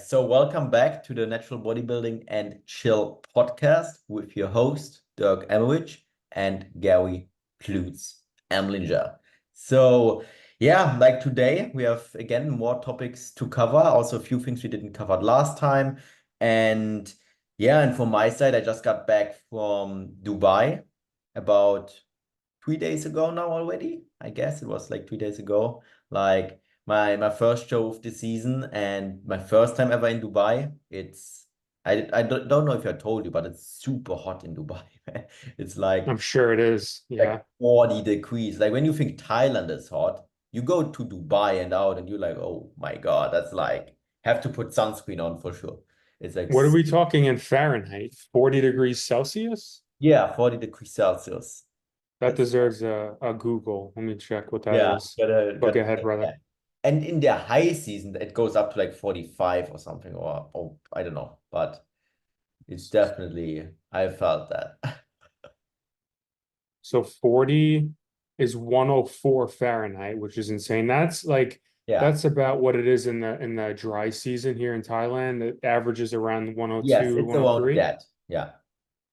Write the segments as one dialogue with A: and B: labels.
A: so welcome back to the Natural Bodybuilding and Chill podcast with your host, Dirk Emmerich and Gary Plutz Amlinger. So, like today, we have again more topics to cover, also a few things we didn't cover last time. And from my side, I just got back from Dubai about 3 days ago now already. I guess it was like 3 days ago. Like, my first show of the season and my first time ever in Dubai. I don't know if I told you, but it's super hot in Dubai. It's
B: I'm sure it is.
A: like
B: Yeah.
A: 40 degrees. Like when you think Thailand is hot, you go to Dubai and out and you're like, oh my God, that's like have to put sunscreen on for sure. It's like
B: What are we talking in Fahrenheit? 40 degrees Celsius?
A: 40 degrees Celsius.
B: That
A: That's
B: deserves a Google. Let me check what that
A: yeah,
B: is. Book
A: gotta
B: ahead,
A: check
B: brother.
A: that. And in their high season, it goes up to like 45 or something, or I don't know, but it's definitely, I felt that.
B: So 40 is 104 Fahrenheit, which is insane.
A: Yeah.
B: That's about what it is in the dry season here in Thailand. It averages around
A: Yes,
B: 102,
A: it's around
B: 103.
A: that. Yeah.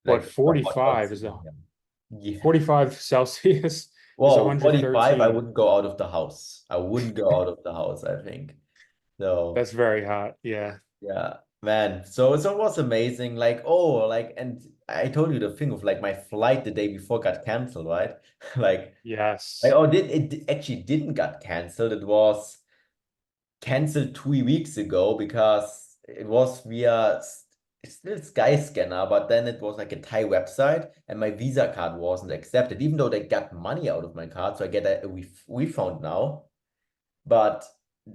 B: But
A: Like the hot dog
B: 45 is
A: season.
B: a
A: Yeah.
B: 45 Celsius is
A: Well, 45, I
B: 113.
A: wouldn't go out of the house. I wouldn't go out of the house, I think. So
B: That's very hot. Yeah.
A: yeah, man. So it was amazing. And I told you the thing of like my flight the day before got canceled, right? Like
B: Yes.
A: actually didn't got canceled. It was canceled 3 weeks ago because it was via it's still Skyscanner, but then it was like a Thai website and my Visa card wasn't accepted, even though they got money out of my card. So I get a refund now. But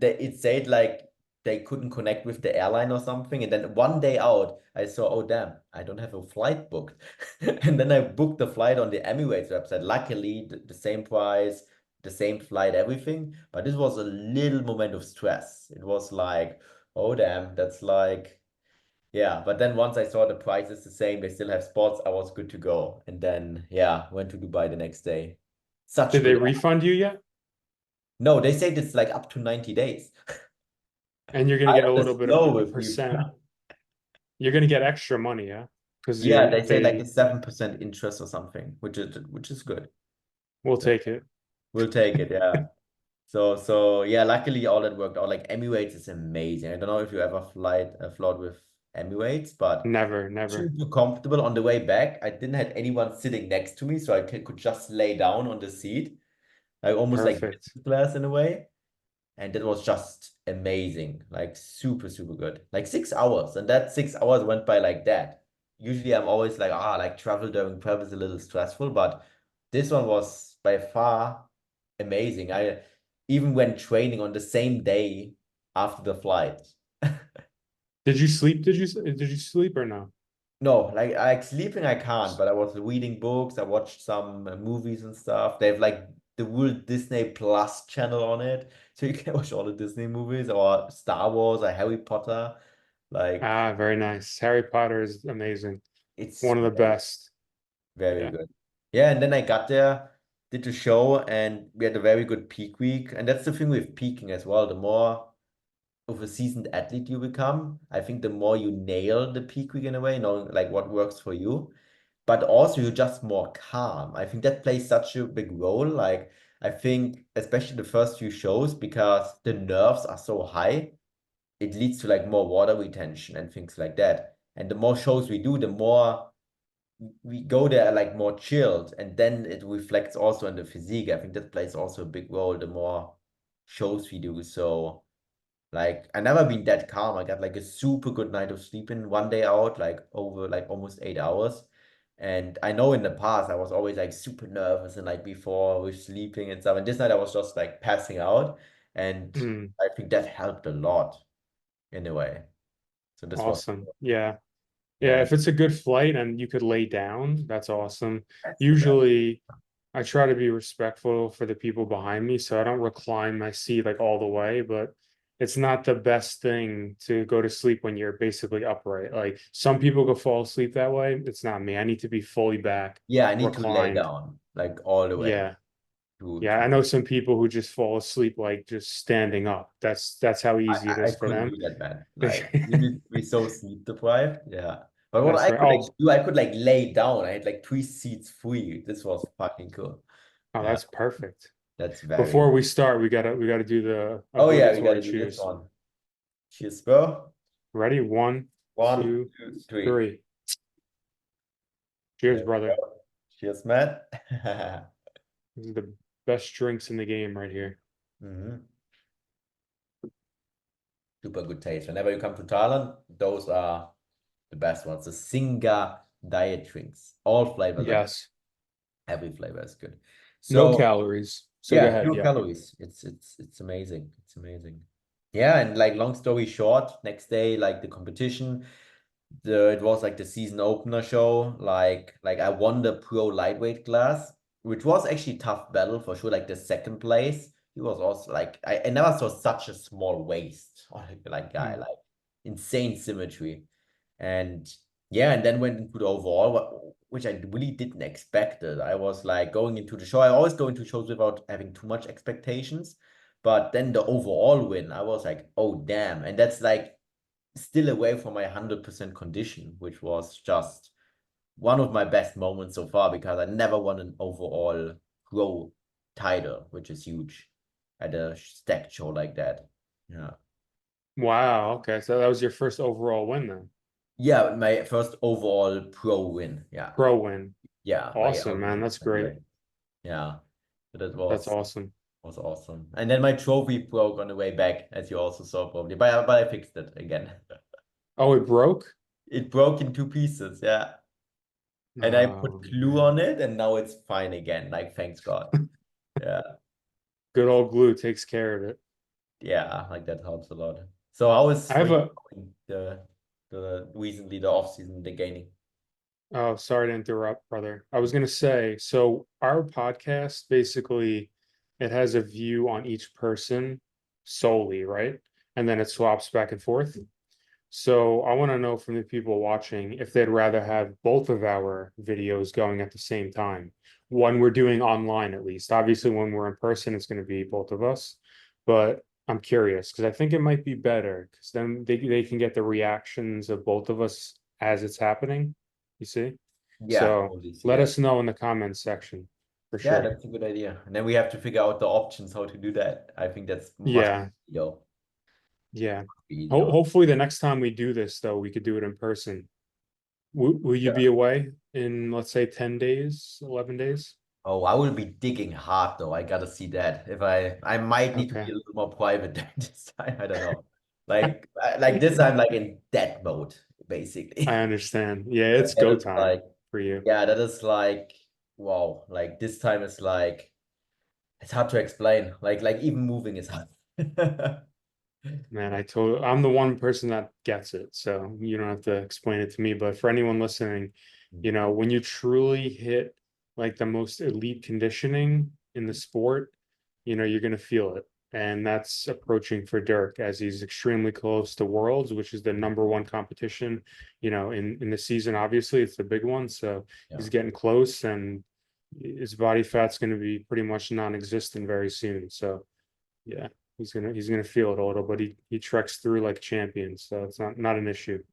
A: it said like they couldn't connect with the airline or something. And then one day out, I saw, oh damn, I don't have a flight booked. And then I booked the flight on the Emirates website. Luckily, the same price, the same flight, everything. But this was a little moment of stress. It was like, oh damn, that's like, yeah. But then once I saw the price is the same, they still have spots, I was good to go. And then, went to Dubai the next day. Such
B: Did they
A: good.
B: refund you yet?
A: No, they said it's like up to 90 days.
B: And you're gonna
A: I
B: get a little
A: just
B: bit of
A: slow
B: a
A: with you.
B: percent. You're gonna get extra money, yeah? Because
A: Yeah,
B: you
A: they say like a
B: they
A: 7% interest or something, which is good.
B: will take it.
A: We'll take it, yeah. So yeah, luckily all that worked out. Like Emirates is amazing. I don't know if you ever flown with Emirates, but
B: Never, never.
A: super comfortable on the way back. I didn't have anyone sitting next to me, so I could just lay down on the seat, like almost like
B: Perfect.
A: business class in a way. And that was just amazing, like super, super good. Like 6 hours, and that 6 hours went by like that. Usually I'm always like, like travel during prep is a little stressful, but this one was by far amazing. I even went training on the same day after the flight.
B: Did you sleep? Did you sleep or no?
A: No, like sleeping I can't, but I was reading books, I watched some movies and stuff. They have like the Walt Disney Plus channel on it, so you can watch all the Disney movies or Star Wars or Harry Potter. Like
B: Ah, very nice. Harry Potter is amazing.
A: it's
B: One of the best.
A: very
B: Yeah.
A: good. Yeah, and then I got there, did the show, and we had a very good peak week. And that's the thing with peaking as well. The more of a seasoned athlete you become, I think the more you nail the peak week in a way, knowing like what works for you. But also you're just more calm. I think that plays such a big role. Like I think especially the first few shows, because the nerves are so high, it leads to like more water retention and things like that. And the more shows we do, the more we go there like more chilled, and then it reflects also on the physique. I think that plays also a big role the more shows we do. So like I never been that calm. I got like a super good night of sleep in one day out, like over like almost 8 hours. And I know in the past I was always like super nervous the night before with sleeping and stuff. And this night I was just like passing out. And
B: Mm,
A: I think that helped a lot in a way. So this was,
B: awesome. Yeah. Yeah,
A: yeah,
B: if it's a good flight and you could lay down, that's awesome.
A: that's the best.
B: Usually, I try to be respectful for the people behind me, so I don't recline my seat like all the way, but it's not the best thing to go to sleep when you're basically upright. Like some people go fall asleep that way. It's not me. I need to be fully back,
A: Yeah, I need to lay
B: reclined.
A: down like all the way.
B: Yeah. Yeah, I know some people who just fall asleep like just standing up. That's how easy it
A: I
B: is for
A: couldn't
B: them.
A: do that, man. Like we used to be so sleep deprived. Yeah. But what
B: That's
A: I
B: right.
A: could like do, I could like lay down. I had like 3 seats free. This was fucking cool.
B: Oh,
A: Yeah,
B: that's perfect.
A: that's very.
B: Before we start, we gotta do the
A: Oh yeah, we
B: obligatory
A: gotta do this
B: cheers.
A: one. Cheers, bro.
B: Ready? One,
A: One,
B: two,
A: two, three.
B: three. Cheers,
A: There we
B: brother.
A: go. Cheers, Matt.
B: These are the best drinks in the game right here.
A: hmm Super good taste. Whenever you come to Thailand, those are the best ones. The Singa diet drinks. All flavors are good.
B: Yes.
A: Every flavor is good.
B: No
A: So
B: calories. So go
A: yeah,
B: ahead.
A: zero
B: Yeah.
A: calories. It's amazing. It's amazing. Yeah, and like long story short, next day, like the competition, it was like the season opener show. Like I won the pro lightweight class, which was actually tough battle for sure. Like the second place, he was also like I never saw such a small waist on like guy,
B: Mm.
A: like insane symmetry. And yeah, and then went into the overall, which I really didn't expect it. I was like going into the show. I always go into shows without having too much expectations. But then the overall win, I was like, oh damn. And that's like still away from my 100% condition, which was just one of my best moments so far because I never won an overall pro title, which is huge at a stacked show like that. Yeah.
B: Wow. Okay. So that was your first overall win then.
A: Yeah, my first overall pro win. Yeah.
B: Pro win.
A: Yeah, like
B: Awesome, man. That's
A: 100%
B: great.
A: win. Yeah. So that
B: That's awesome.
A: was awesome. And then my trophy broke on the way back, as you also saw probably. But I fixed it again.
B: Oh, it broke?
A: It broke in 2 pieces, yeah. And I put
B: Oh,
A: glue
B: man.
A: on it, and now it's fine again. Like, thanks God. Yeah,
B: Good old glue takes care of it.
A: yeah, like that helps a lot. So how is
B: I
A: for
B: have
A: you
B: a,
A: going, the recently the off season, the gaining?
B: oh, sorry to interrupt, brother. I was gonna say, so our podcast basically it has a view on each person solely, right? And then it swaps back and forth. So I want to know from the people watching if they'd rather have both of our videos going at the same time. One we're doing online at least. Obviously, when we're in person, it's going to be both of us. But I'm curious because I think it might be better because then they can get the reactions of both of us as it's happening. You see?
A: Yeah,
B: So
A: totally see
B: let
A: that.
B: us know in the comments section for
A: Yeah,
B: sure.
A: that's a good idea. And then we have to figure out the options how to do that. I think that's must
B: Yeah, yeah.
A: be easier.
B: Hopefully, the next time we do this, though, we could do it in person. Will you be away in, let's say, 10 days, 11 days?
A: Oh, I will be digging hard though. I gotta see that. If I might need to be
B: Okay.
A: a little more private this time. I don't know. Like this, I'm like in dead mode,
B: I
A: basically.
B: understand. Yeah,
A: That
B: it's go
A: is
B: time
A: like,
B: for you.
A: yeah, that is like, wow. Like this time is like, it's hard to explain. Like even moving is hard.
B: Man, I'm the one person that gets it, so you don't have to explain it to me. But for anyone listening, when you truly hit like the most elite conditioning in the sport, you're gonna feel it. And that's approaching for Dirk as he's extremely close to Worlds, which is the number one competition, in the season. Obviously, it's the big one. So
A: Yeah.
B: he's getting close and his body fat's gonna be pretty much non-existent very soon. So yeah, he's gonna feel it a little, but he treks through like champions, so it's not an issue.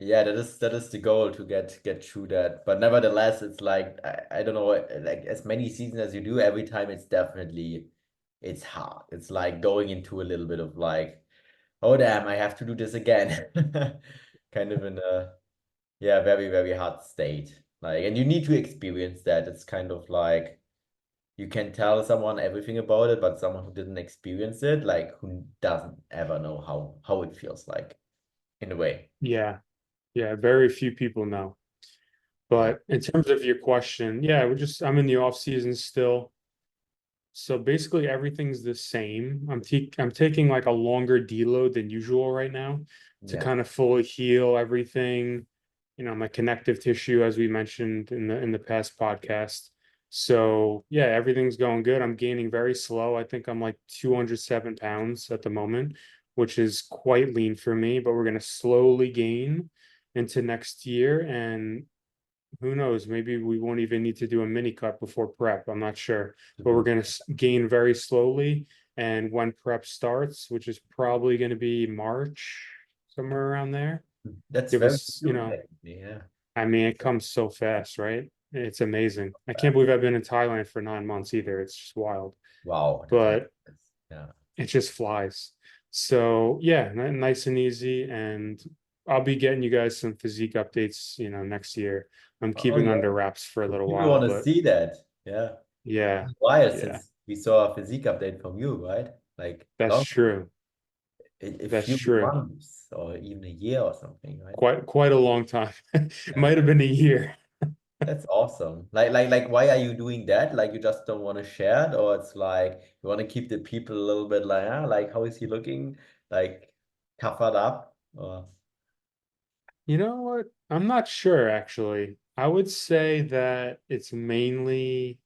A: Yeah, that is the goal to get through that. But nevertheless, it's like I don't know, like as many seasons as you do, every time it's hard. It's like going into a little bit of like, oh damn, I have to do this again. Kind of in a yeah, very, very hard state. Like, and you need to experience that. It's kind of like you can tell someone everything about it, but someone who didn't experience it, like who doesn't ever know how it feels like in a way.
B: Yeah, yeah, very few people know.
A: Yeah.
B: But in terms of your question, yeah, I'm in the off season still. So basically everything's the same. I'm taking like a longer deload than usual right now to
A: Yeah.
B: kind of fully heal everything, my connective tissue, as we mentioned in the past podcast. So yeah, everything's going good. I'm gaining very slow. I think I'm like 207 pounds at the moment, which is quite lean for me, but we're gonna slowly gain into next year. And who knows? Maybe we won't even need to do a mini cut before prep. I'm not sure, but we're going to gain very slowly. And when prep starts, which is probably going to be March, somewhere around there,
A: That's
B: give
A: very
B: us,
A: soon, technically, yeah.
B: I mean, it comes so fast, right? It's amazing. I can't believe I've been in Thailand for 9 months either. It's just wild,
A: Wow,
B: but
A: yeah.
B: it just flies. So yeah, nice and easy. And I'll be getting you guys some physique updates, next year. I'm
A: Oh
B: keeping
A: yeah.
B: under wraps for a little
A: People
B: while,
A: want to
B: but
A: see that. Yeah.
B: yeah,
A: It's a while
B: yeah,
A: since we saw a physique update from you, right? Like
B: that's
A: long,
B: true.
A: a
B: That's
A: few
B: true.
A: months or even a year or something, right?
B: Quite a long time.
A: Yeah.
B: Might have been a year.
A: That's awesome. Like, why are you doing that? Like, you just don't want to share it, or it's like you want to keep the people a little bit like, like, how is he looking? Like, covered up? Or
B: You know what? I'm not sure actually. I would say that it's mainly,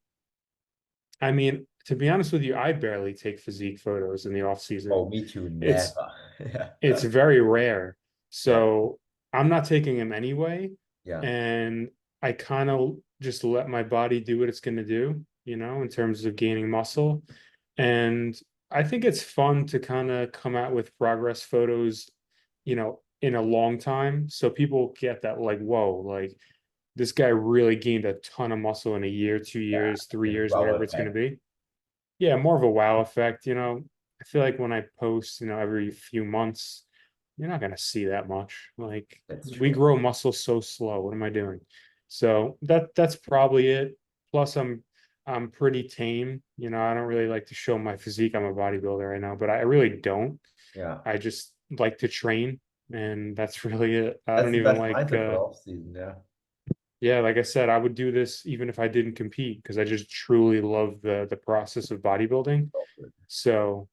B: I mean, to be honest with you, I barely take physique photos in the off season.
A: oh, me too,
B: It's
A: never. Yeah,
B: it's very rare.
A: yeah,
B: So I'm not taking them anyway.
A: yeah.
B: And I kind of just let my body do what it's going to do, in terms of gaining muscle. And I think it's fun to kind of come out with progress photos, in a long time. So people get that, like, whoa, like this guy really gained a ton of muscle in a year, 2 years, three
A: The
B: years,
A: wow
B: whatever it's going to
A: effect.
B: be. Yeah, more of a wow effect. I feel like when I post, every few months, you're not gonna see that much. Like
A: That's
B: we
A: true.
B: grow muscle so slow. What am I doing? So that's probably it. Plus, I'm pretty tame. I don't really like to show my physique. I'm a bodybuilder right now, but I really don't.
A: Yeah.
B: I just like to train, and that's really it. I
A: That's
B: don't
A: the
B: even
A: best
B: like
A: mindset for off season. Yeah.
B: yeah, like I said, I would do this even if I didn't compete because I just truly love the process of bodybuilding. So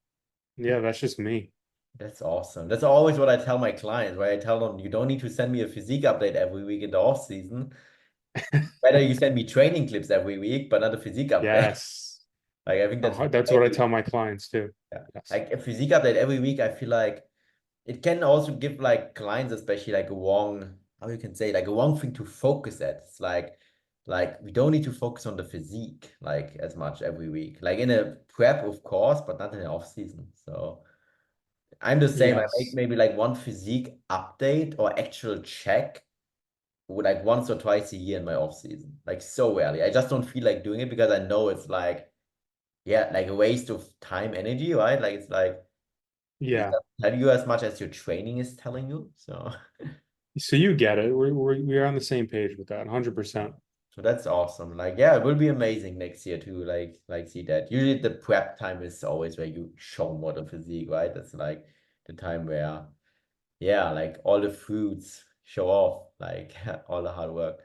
B: yeah, that's just me.
A: That's awesome. That's always what I tell my clients, right? I tell them you don't need to send me a physique update every week in the off season. Better you send me training clips every week, but not a physique update.
B: Yes.
A: Like I think that's
B: That's what I
A: very,
B: tell my clients too.
A: yeah.
B: Yes.
A: Like a physique update every week, I feel like it can also give like clients, especially like a wrong, how you can say, like a wrong thing to focus at. It's like we don't need to focus on the physique like as much every week. Like in a prep, of course, but not in the off season. So I'm the same. I make
B: Yes.
A: maybe like one physique update or actual check like once or twice a year in my off season. Like so rarely. I just don't feel like doing it because I know it's like, yeah, like a waste of time, energy, right? Like it's like it
B: Yeah.
A: doesn't tell you as much as your training is telling you. So
B: So you get it. We're on the same page with that, 100%.
A: so that's awesome. Like, yeah, it will be amazing next year too. Like see that. Usually the prep time is always where you show more the physique, right? That's like the time where, yeah, like all the fruits show off, like all the hard work.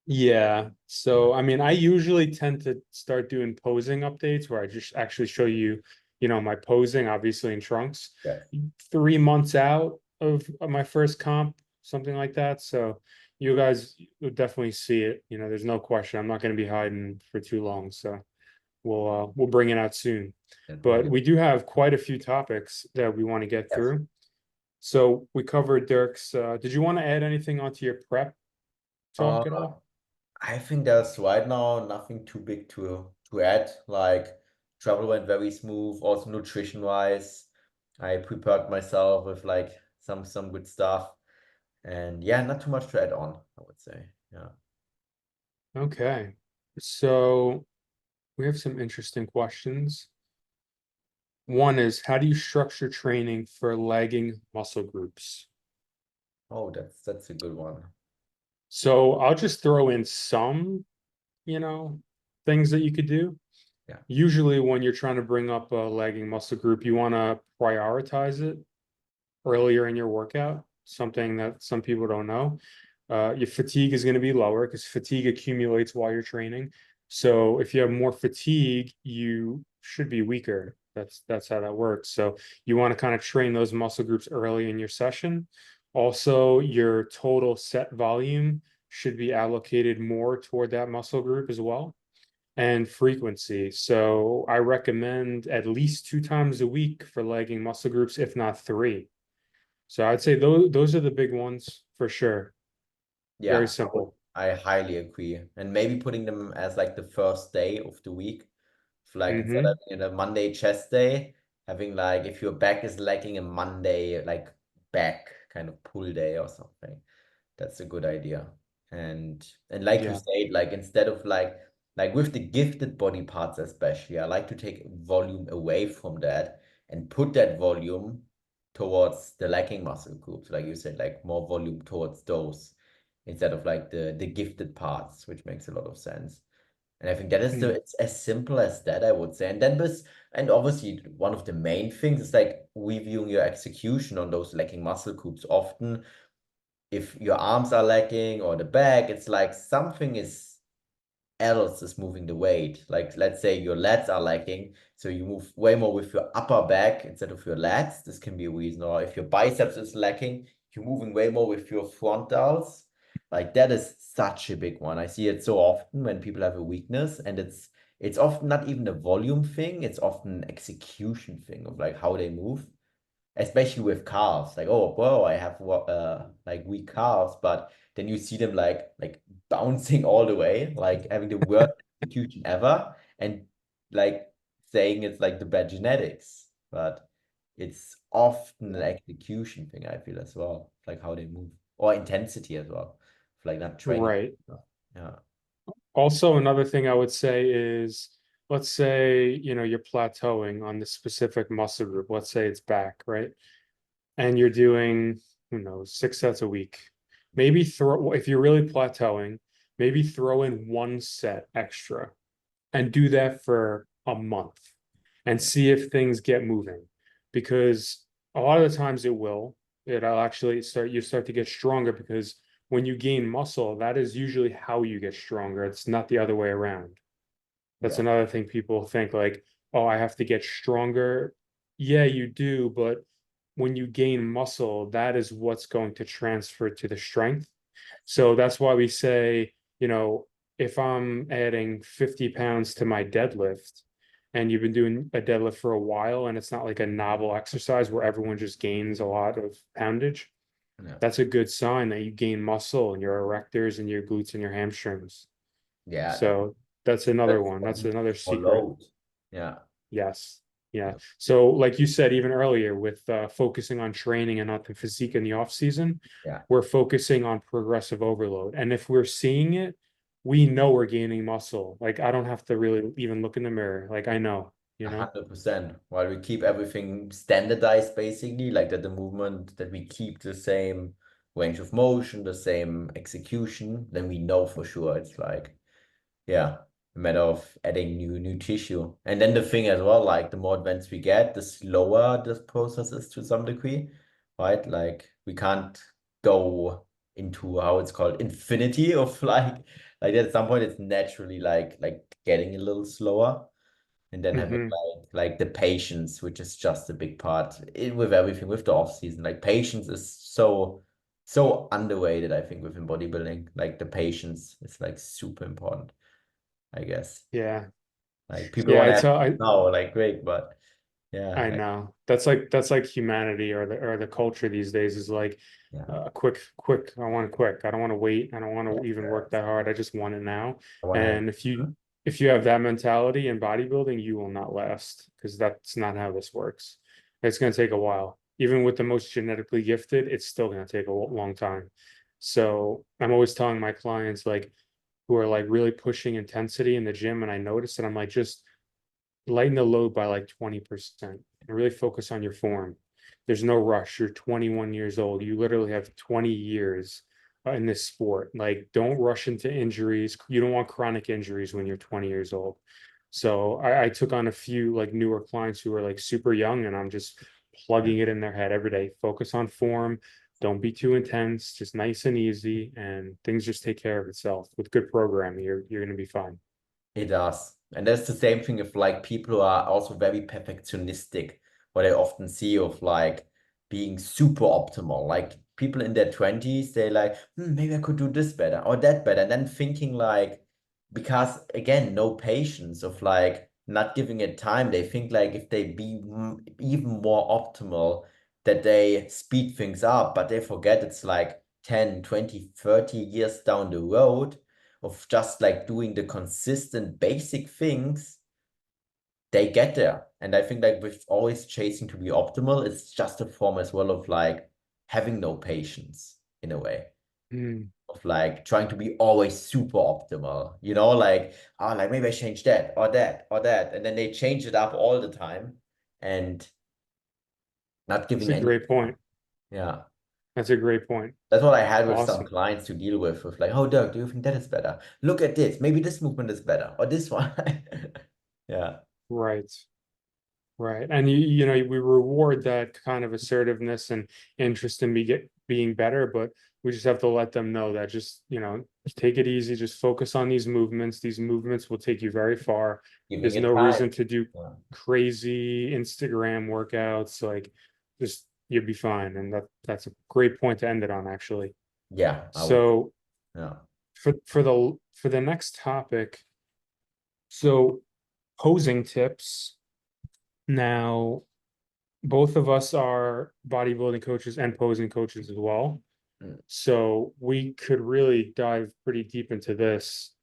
B: Yeah.
A: Yeah.
B: So, I mean, I usually tend to start doing posing updates where I just actually show you, my posing, obviously in trunks,
A: Yes.
B: 3 months out of my first comp, something like that. So you guys will definitely see it. There's no question. I'm not going to be hiding for too long. So we'll bring it out soon.
A: That will
B: But
A: be
B: we do have quite a few topics that we want to get
A: yes.
B: through. So we covered Dirk's. Did you want to add anything onto your prep
A: Uh,
B: talk at all?
A: I think there's right now nothing too big to add. Like travel went very smooth, also nutrition wise. I prepared myself with like some good stuff. And yeah, not too much to add on, I would say. Yeah.
B: Okay. So we have some interesting questions. One is, how do you structure training for lagging muscle groups?
A: Oh, that's a good one.
B: So I'll just throw in some, you know, things that you could do.
A: Yeah.
B: Usually, when you're trying to bring up a lagging muscle group, you want to prioritize it earlier in your workout, something that some people don't know. Your fatigue is going to be lower because fatigue accumulates while you're training. So if you have more fatigue, you should be weaker. That's how that works. So you want to kind of train those muscle groups early in your session. Also, your total set volume should be allocated more toward that muscle group as well, and frequency. So I recommend at least 2 times a week for lagging muscle groups, if not three. So I'd say those are the big ones for sure. Very
A: Yeah,
B: simple.
A: I highly agree. And maybe putting them as like the first day of the week. Like instead of a Monday chest day, having like if your back is lacking a Monday like back kind of pull day or something. That's a good idea. And like you
B: Yeah.
A: said, like instead of like with the gifted body parts especially, I like to take volume away from that and put that volume towards the lacking muscle groups. Like you said, like more volume towards those instead of like the gifted parts, which makes a lot of sense. And I think that is
B: Mm.
A: it's as simple as that, I would say. And then and obviously one of the main things is like reviewing your execution on those lacking muscle groups. Often if your arms are lacking or the back, it's like something else is moving the weight. Like let's say your lats are lacking, so you move way more with your upper back instead of your lats. This can be a reason. Or if your biceps is lacking, you're moving way more with your frontals. Like that is such a big one. I see it so often when people have a weakness, and it's often not even a volume thing, it's often an execution thing of like how they move, especially with calves. Like, oh, whoa, I have like weak calves, but then you see them like bouncing all the way, like having the worst execution ever, and like saying it's like the bad genetics, but it's often an execution thing, I feel as well, like how they move or intensity as well, like not training.
B: Right.
A: Yeah,
B: Also, another thing I would say is, let's say, you're plateauing on the specific muscle group. Let's say it's back, right? And you're doing, who knows, 6 sets a week. Maybe if you're really plateauing, maybe throw in 1 set extra and do that for a month and
A: yeah,
B: see if things get moving. Because a lot of the times it will. It'll actually start to get stronger because when you gain muscle, that is usually how you get stronger. It's not the other way around. That's
A: yeah,
B: another thing people think like, oh, I have to get stronger. Yeah, you do, but when you gain muscle, that is what's going to transfer to the strength. So that's why we say, if I'm adding 50 pounds to my deadlift and you've been doing a deadlift for a while and it's not like a novel exercise where everyone just gains a lot of poundage,
A: yeah.
B: that's a good sign that you gain muscle in your erectors and your glutes and your hamstrings.
A: Yeah,
B: So that's another
A: that's
B: one. That's another
A: more
B: secret.
A: load. Yeah,
B: Yes. Yeah.
A: yeah,
B: So like you said, even earlier with focusing on training and not the physique in the off season,
A: yeah.
B: we're focusing on progressive overload. And if we're seeing it, we know we're gaining muscle. Like I don't have to really even look in the mirror. Like I know.
A: 100%. While we keep everything standardized, basically, like that the movement that we keep the same range of motion, the same execution, then we know for sure it's like, yeah, a matter of adding new tissue. And then the thing as well, like the more advanced we get, the slower this process is to some degree, right? Like we can't go into how it's called infinity of like at some point it's naturally like getting a little slower. And then having
B: Hmm.
A: like the patience, which is just a big part with everything, with the off season. Like patience is so underrated, I think, within bodybuilding. Like the patience is like super important, I guess.
B: Yeah.
A: Like people
B: Yeah.
A: want
B: I
A: to have
B: tell
A: it
B: I
A: now, like great, but yeah,
B: I
A: like
B: know. That's like humanity or the culture these days is like
A: yeah,
B: quick. I want it quick. I don't want to wait. I don't want
A: yeah,
B: to even
A: yeah.
B: work that hard. I just want it now.
A: I want to have.
B: And if you have that mentality in bodybuilding, you will not last because that's not how this works. It's going to take a while. Even with the most genetically gifted, it's still going to take a long time. So I'm always telling my clients like who are like really pushing intensity in the gym, and I notice that I'm like just lighten the load by like 20% and really focus on your form. There's no rush. You're 21 years old. You literally have 20 years in this sport. Like, don't rush into injuries. You don't want chronic injuries when you're 20 years old. So I took on a few like newer clients who are like super young, and I'm just
A: Yeah.
B: plugging it in their head every day. Focus on form. Don't be too intense. Just nice and easy, and things just take care of itself. With good programming, you're gonna be fine.
A: It does. And that's the same thing if like people who are also very perfectionistic, what I often see of like being super optimal. Like people in their 20s, they like, maybe I could do this better or that better. And then thinking like, because again, no patience of like not giving it time. They think like if they be even more optimal, that they speed things up, but they forget it's like 10, 20, 30 years down the road of just like doing the consistent basic things, they get there. And I think like with always chasing to be optimal, it's just a form as well of like having no patience in a way.
B: Mm.
A: Of like trying to be always super optimal, you know, like, oh, like maybe I change that or that or that. And then they change it up all the time and not
B: That's
A: giving
B: a
A: any.
B: great point.
A: Yeah.
B: That's a great point.
A: That's what I had with some
B: Awesome.
A: clients to deal with like, oh, Dirk, do you think that is better? Look at this. Maybe this movement is better or this one. Yeah.
B: Right. Right. And you know, we reward that kind of assertiveness and interest in being better, but we just have to let them know that just, you know, take it easy, just focus on these movements. These movements will take you very far.
A: Giving
B: There's
A: it
B: no
A: time.
B: reason to do
A: Yeah.
B: crazy Instagram workouts. Like just you'll be fine. And that's a great point to end it on, actually.
A: Yeah, I would.
B: So
A: Yeah.
B: for the next topic, so posing tips. Now, both of us are bodybuilding coaches and posing coaches as well.
A: Mm.
B: So we could really dive pretty deep into this,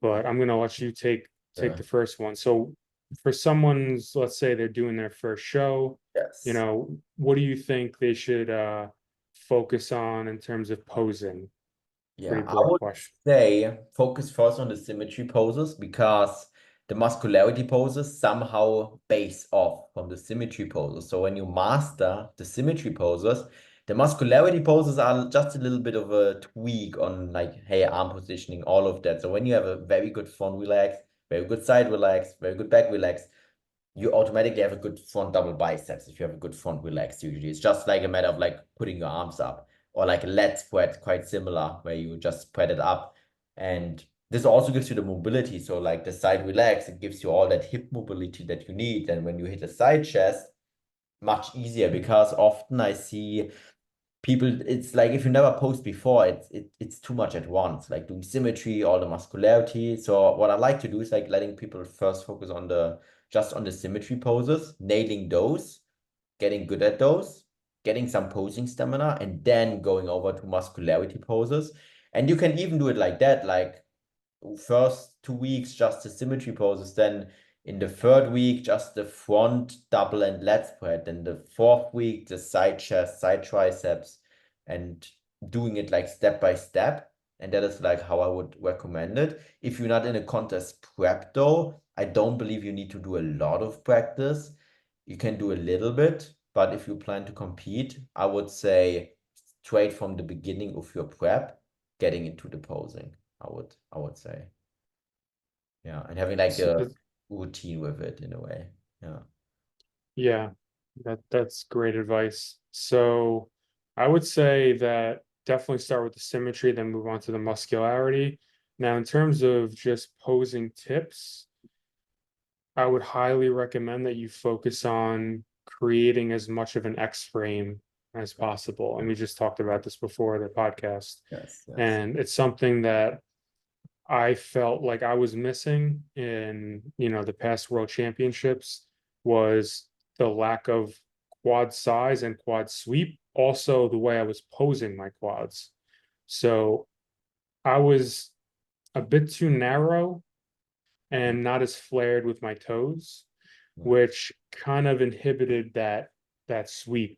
B: but I'm gonna let you take
A: Yeah.
B: the first one. So for someone's, let's say they're doing their first show, you
A: Yes.
B: know, what do you think they should focus on in terms of posing?
A: Yeah,
B: Pretty
A: I
B: broad
A: would
B: question.
A: say focus first on the symmetry poses because the muscularity poses somehow base off from the symmetry poses. So when you master the symmetry poses, the muscularity poses are just a little bit of a tweak on like, hey, arm positioning, all of that. So when you have a very good front relax, very good side relax, very good back relax, you automatically have a good front double biceps if you have a good front relax usually. It's just like a matter of like putting your arms up or like a lat spread, quite similar, where you just spread it up. And this also gives you the mobility. So like the side relax, it gives you all that hip mobility that you need. And when you hit a side chest, much easier because often I see people, it's like if you never post before, it's too much at once, like doing symmetry, all the muscularity. So what I like to do is like letting people first focus on the just on the symmetry poses, nailing those, getting good at those, getting some posing stamina, and then going over to muscularity poses. And you can even do it like that, like first 2 weeks just the symmetry poses, then in the third week just the front double and lat spread, then the fourth week the side chest, side triceps, and doing it like step by step. And that is like how I would recommend it. If you're not in a contest prep though, I don't believe you need to do a lot of practice. You can do a little bit, but if you plan to compete, I would say straight from the beginning of your prep, getting into the posing. I would say. Yeah. And having like a routine with it in a way. Yeah.
B: Yeah, that's great advice. So I would say that definitely start with the symmetry, then move on to the muscularity. Now, in terms of just posing tips, I would highly recommend that you focus on creating as much of an X frame as possible. And we just talked about this before the podcast.
A: Yes, yes.
B: And it's something that I felt like I was missing in, you know, the past world championships was the lack of quad size and quad sweep. Also, the way I was posing my quads. So I was a bit too narrow and not as flared with my toes,
A: Yeah.
B: which kind of inhibited that sweep.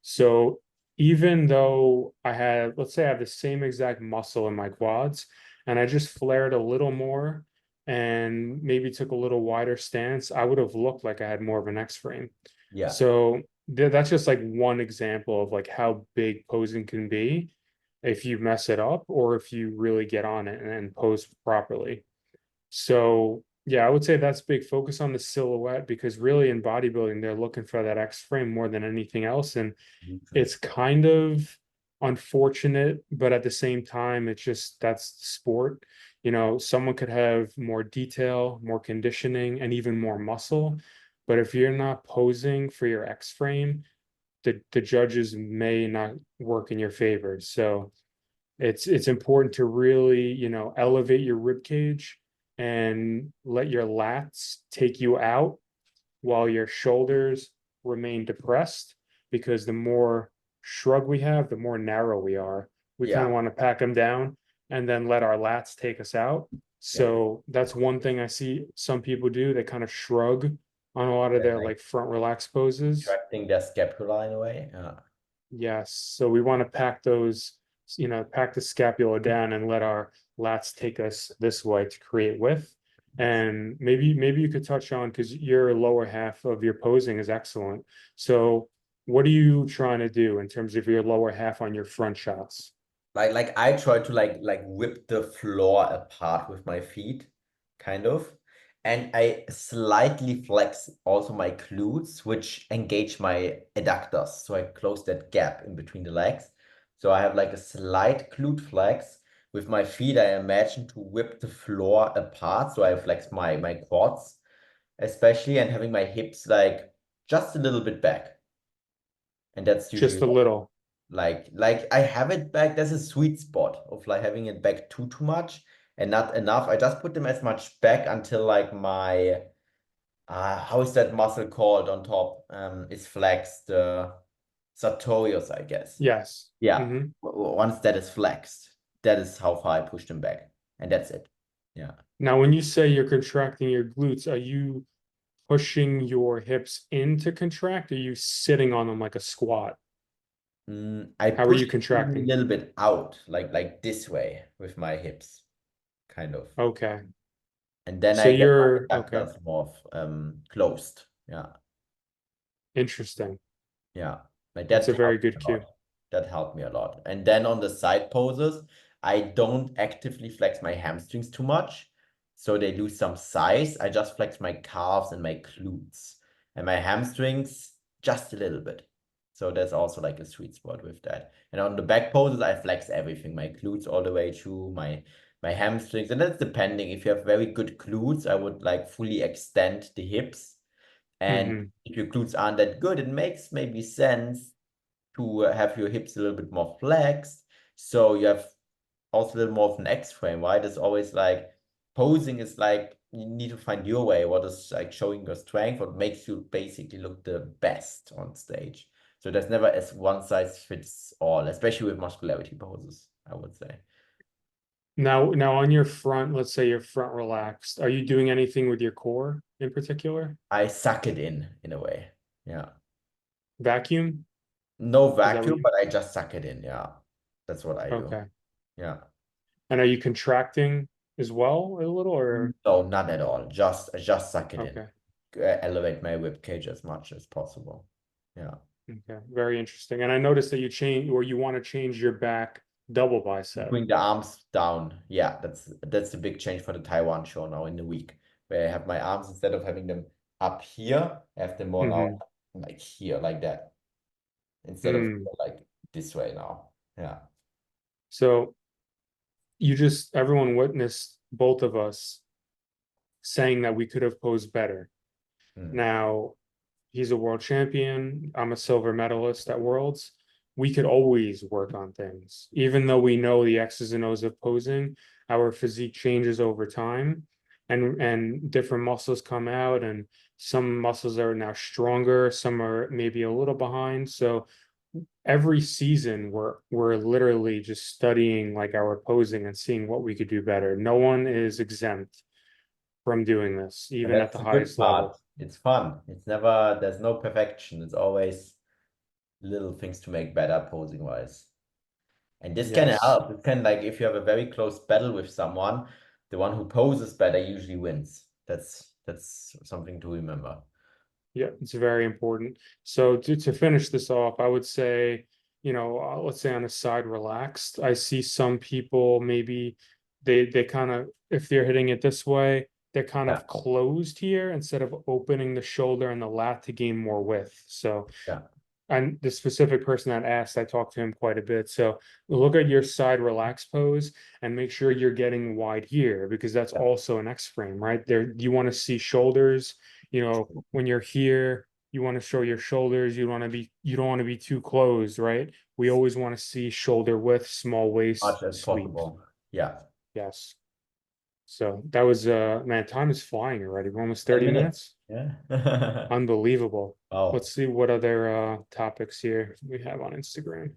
B: So even though I had, let's say I have the same exact muscle in my quads, and I just flared a little more and maybe took a little wider stance, I would have looked like I had more of an X frame.
A: Yeah.
B: So that's just like one example of like how big posing can be if you mess it up or if you really get on it and pose properly. So yeah, I would say that's big focus on the silhouette because really in bodybuilding, they're looking for that X frame more than anything else. And
A: Neutral.
B: it's kind of unfortunate, but at the same time, it's just that's sport. You know, someone could have more detail, more conditioning, and even more muscle. But if you're not posing for your X frame, the judges may not work in your favor. So it's important to really, you know, elevate your rib cage and let your lats take you out while your shoulders remain depressed because the more shrug we have, the more narrow we are. We kind
A: Yeah.
B: of want to pack them down and then let our lats take us out.
A: Yeah.
B: So that's one thing I see some people do. They kind of shrug on a lot of
A: They're
B: their
A: like
B: like front relax poses.
A: contracting their scapula in a way. Yeah.
B: Yes. So we want to pack those, pack the scapula down and let our lats take us this way to create width. And maybe you could touch on, because your lower half of your posing is excellent. So what are you trying to do in terms of your lower half on your front shots?
A: Like I try to like whip the floor apart with my feet, kind of. And I slightly flex also my glutes, which engage my adductors. So I close that gap in between the legs. So I have like a slight glute flex. With my feet, I imagine to whip the floor apart. So I flex my quads, especially, and having my hips like just a little bit back. And that's usually
B: Just a little.
A: like I have it back. There's a sweet spot of like having it back too much and not enough. I just put them as much back until like my how is that muscle called on top is flexed, sartorius, I guess.
B: Yes.
A: Yeah.
B: Hmm.
A: Once that is flexed, that is how far I push them back, and that's it. Yeah.
B: Now, when you say you're contracting your glutes, are you pushing your hips in to contract? Or are you sitting on them like a squat?
A: I
B: How are
A: push
B: you
A: them a
B: contracting?
A: little bit out, like this way with my hips, kind of.
B: Okay.
A: And then
B: So
A: I get
B: you're
A: my
B: okay.
A: adductors more closed. Yeah,
B: Interesting.
A: yeah. Like
B: That's
A: that
B: a very
A: helped me
B: good
A: a lot.
B: cue.
A: That helped me a lot. And then on the side poses, I don't actively flex my hamstrings too much, so they lose some size. I just flex my calves and my glutes, and my hamstrings just a little bit. So there's also like a sweet spot with that. And on the back poses, I flex everything, my glutes all the way through, my hamstrings, and that's depending. If you have very good glutes, I would like fully extend the hips. And
B: Hmm.
A: if your glutes aren't that good, it makes maybe sense to have your hips a little bit more flexed. So you have also a little more of an X frame, right? It's always like posing is like you need to find your way, what is like showing your strength, what makes you basically look the best on stage. So there's never as one size fits all, especially with muscularity poses, I would say.
B: Now on your front, let's say your front relaxed, are you doing anything with your core in particular?
A: I suck it in a way. Yeah.
B: Vacuum?
A: No
B: Is that what
A: vacuum,
B: you?
A: but I just suck it in. Yeah. That's what I do.
B: Okay.
A: Yeah.
B: And are you contracting as well a little or
A: No, none at all. I just suck it in.
B: okay.
A: Elevate my rib cage as much as possible. Yeah.
B: Okay. Very interesting. And I noticed that you change or you want to change your back double bicep.
A: Bring the arms down. Yeah, that's the big change for the Taiwan show now in the week, where I have my arms instead of having them up here, I have them more now
B: Hmm.
A: like here, like that, instead of
B: Mm.
A: like this way now. Yeah.
B: So everyone witnessed both of us saying that we could have posed better.
A: Mm.
B: Now, he's a world champion. I'm a silver medalist at Worlds. We could always work on things. Even though we know the X's and O's of posing, our physique changes over time and different muscles come out and some muscles are now stronger, some are maybe a little behind. So every season we're literally just studying like our posing and seeing what we could do better. No one is exempt from doing this,
A: And
B: even at
A: that's
B: the
A: the good
B: highest
A: part.
B: level.
A: It's fun. It's never, there's no perfection. It's always little things to make better posing wise. And this can
B: Yes.
A: help. It can, like, if you have a very close battle with someone, the one who poses better usually wins. That's something to remember.
B: Yeah, it's very important. So to finish this off, I would say, let's say on a side relaxed, I see some people maybe they kind of if they're hitting it this way, they're kind
A: Yeah,
B: of closed here instead of opening the shoulder and the lat to gain more width. So
A: yeah,
B: and the specific person that asked, I talked to him quite a bit. So look at your side relax pose and make sure you're getting wide here because that's
A: yeah.
B: also an X frame, right? There, you want to see shoulders. When you're here, you want to show your shoulders. You don't want to be too closed, right? We always want to see shoulder width, small waist
A: Much as
B: sweep.
A: possible. Yeah.
B: Yes. So that was man, time is flying already. We're almost
A: 10
B: 30
A: minutes.
B: minutes.
A: Yeah.
B: Unbelievable.
A: Wow.
B: Let's see what other topics here we have on Instagram.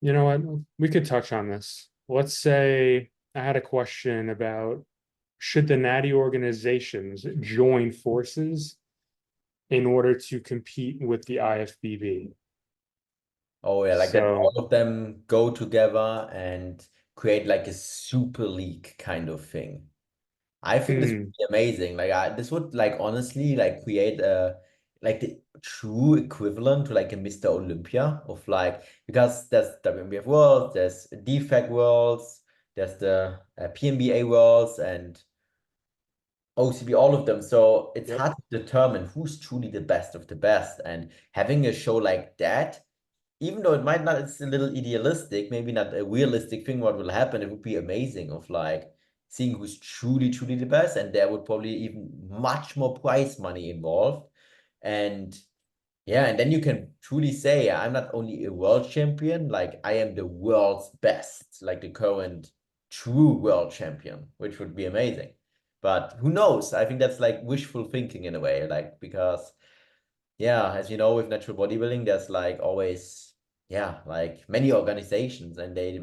B: You know what? We could touch on this. Let's say I had a question about should the natty organizations join forces in order to compete with the IFBB?
A: Oh yeah, like that all
B: So,
A: of them go together and create like a super league kind of thing. I think this would
B: hmm,
A: be amazing. This would like honestly like create a like the true equivalent to like a Mr. Olympia of like because there's WNBF Worlds, there's DFAC Worlds, there's the PNBA Worlds and OCB, all of them. So it's
B: yep.
A: hard to determine who's truly the best of the best. And having a show like that, even though it might not, it's a little idealistic, maybe not a realistic thing what will happen, it would be amazing of like seeing who's truly, truly the best. And there would probably even much more prize money involved. And yeah, and then you can truly say, I'm not only a world champion, like I am the world's best, like the current true world champion, which would be amazing. But who knows? I think that's like wishful thinking in a way, like because yeah, as you know, with natural bodybuilding, there's like always, yeah, like many organizations, and they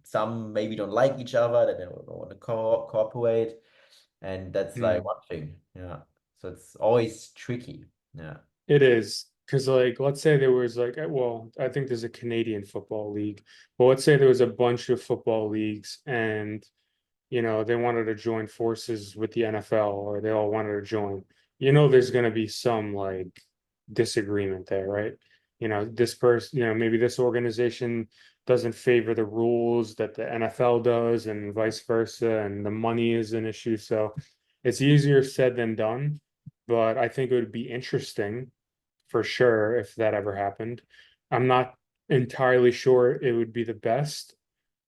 A: some maybe don't like each other, that they don't want to cooperate, and that's like
B: Hmm.
A: one thing. Yeah, so it's always tricky. Yeah,
B: It is because, like, let's say there was like, well, I think there's a Canadian football league, but let's say there was a bunch of football leagues, and they wanted to join forces with the NFL, or they all wanted to join. There's going to be some like disagreement there, right? This person, maybe this organization doesn't favor the rules that the NFL does, and vice versa, and the money is an issue. So it's easier said than done, but I think it would be interesting for sure if that ever happened. I'm not entirely sure it would be the best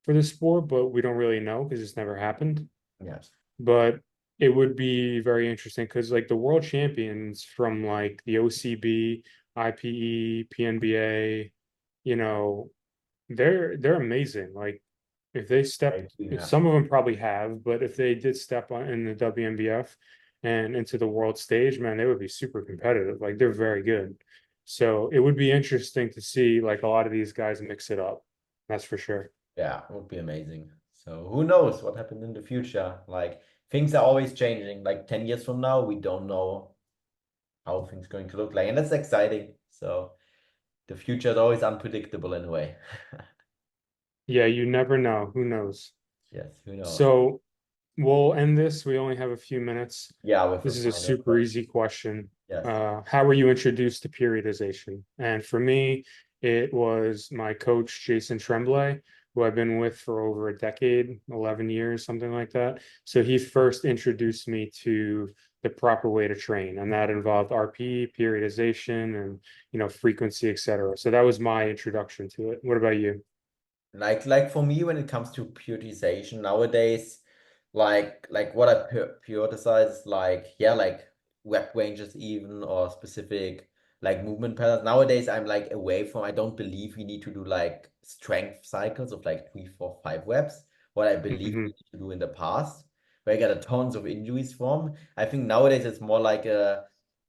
B: for the sport, but we don't really know because it's never happened.
A: yes,
B: But it would be very interesting because like the world champions from like the OCB, IPE, PNBA, you know, they're amazing. Like if they
A: I
B: stepped,
A: agree, yeah.
B: some of them probably have, but if they did step on in the WNBF and into the world stage, man, they would be super competitive. Like they're very good. So it would be interesting to see like a lot of these guys mix it up. That's for sure.
A: Yeah, it would be amazing. So who knows what happened in the future? Like things are always changing. Like 10 years from now, we don't know how things going to look like. And that's exciting. So the future is always unpredictable in a way.
B: Yeah, you never know. Who knows?
A: Yes, who knows?
B: So we'll end this. We only have a few minutes.
A: Yeah, with a
B: This is a
A: final
B: super
A: question.
B: easy question.
A: Yes.
B: How were you introduced to periodization? And for me, it was my coach, Jason Tremblay, who I've been with for over a decade, 11 years, something like that. So he first introduced me to the proper way to train, and that involved RP, periodization, and frequency, etc. So that was my introduction to it. What about you?
A: Like for me, when it comes to periodization nowadays, like what I periodize is like yeah, like rep ranges even or specific like movement patterns. Nowadays, I'm like away from. I don't believe we need to do like strength cycles of like 3, 4, 5 reps. What I believe we
B: Mhm.
A: need to do in the past, where I got a tons of injuries from. I think nowadays it's more like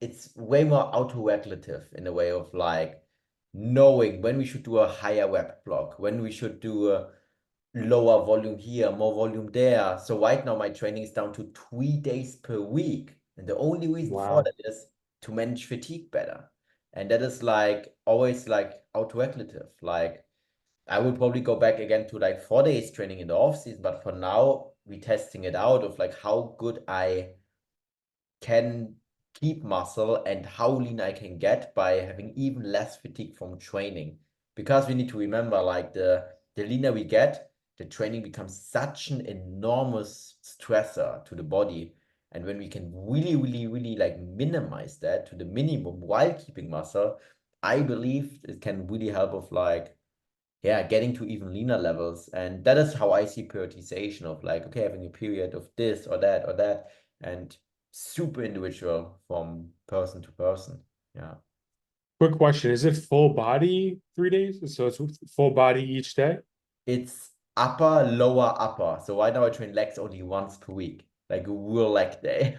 A: it's way more auto-regulative in a way of like knowing when we should do a higher rep block, when we should do a lower volume here, more volume there. So right now my training is down to 3 days per week. And the only reason for
B: Wow.
A: that is to manage fatigue better. And that is like always like auto-regulative. Like I would probably go back again to like 4 days training in the off season, but for now we testing it out of like how good I can keep muscle and how lean I can get by having even less fatigue from training. Because we need to remember, like the leaner we get, the training becomes such an enormous stressor to the body. And when we can really, really, really like minimize that to the minimum while keeping muscle, I believe it can really help of like yeah, getting to even leaner levels. And that is how I see periodization of like, okay, having a period of this or that, and super individual from person to person. Yeah.
B: Quick question. Is it full body 3 days? So it's full body each day?
A: It's upper, lower, upper. So right now I train legs only once per week, like a real leg day.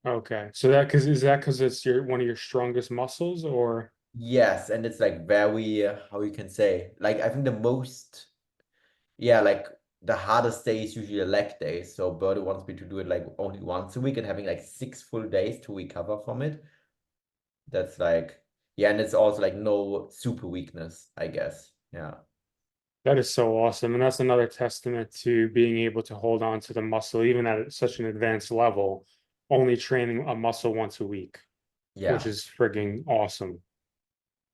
B: Okay. So that because is that because it's your one of your strongest muscles or?
A: Yes, and it's like very, how you can say, like I think the most, yeah, like the hardest day is usually a leg day. So Birdie wants me to do it like only once a week and having like 6 full days to recover from it. That's like, yeah, and it's also like no super weakness, I guess. Yeah.
B: That is so awesome. And that's another testament to being able to hold on to the muscle, even at such an advanced level, only training a muscle once a week, which
A: Yeah.
B: is frigging awesome.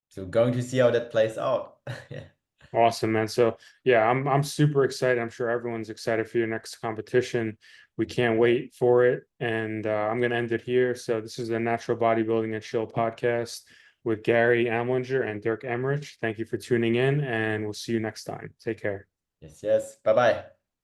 A: So going to see how that plays out. Yeah.
B: Awesome, man. So yeah, I'm super excited. I'm sure everyone's excited for your next competition. We can't wait for it. And I'm gonna end it here. So this is the Natural Bodybuilding and Chill podcast with Gary Amlinger and Dirk Emmerich. Thank you for tuning in, and we'll see you next time. Take care.
A: Yes, yes. Bye-bye.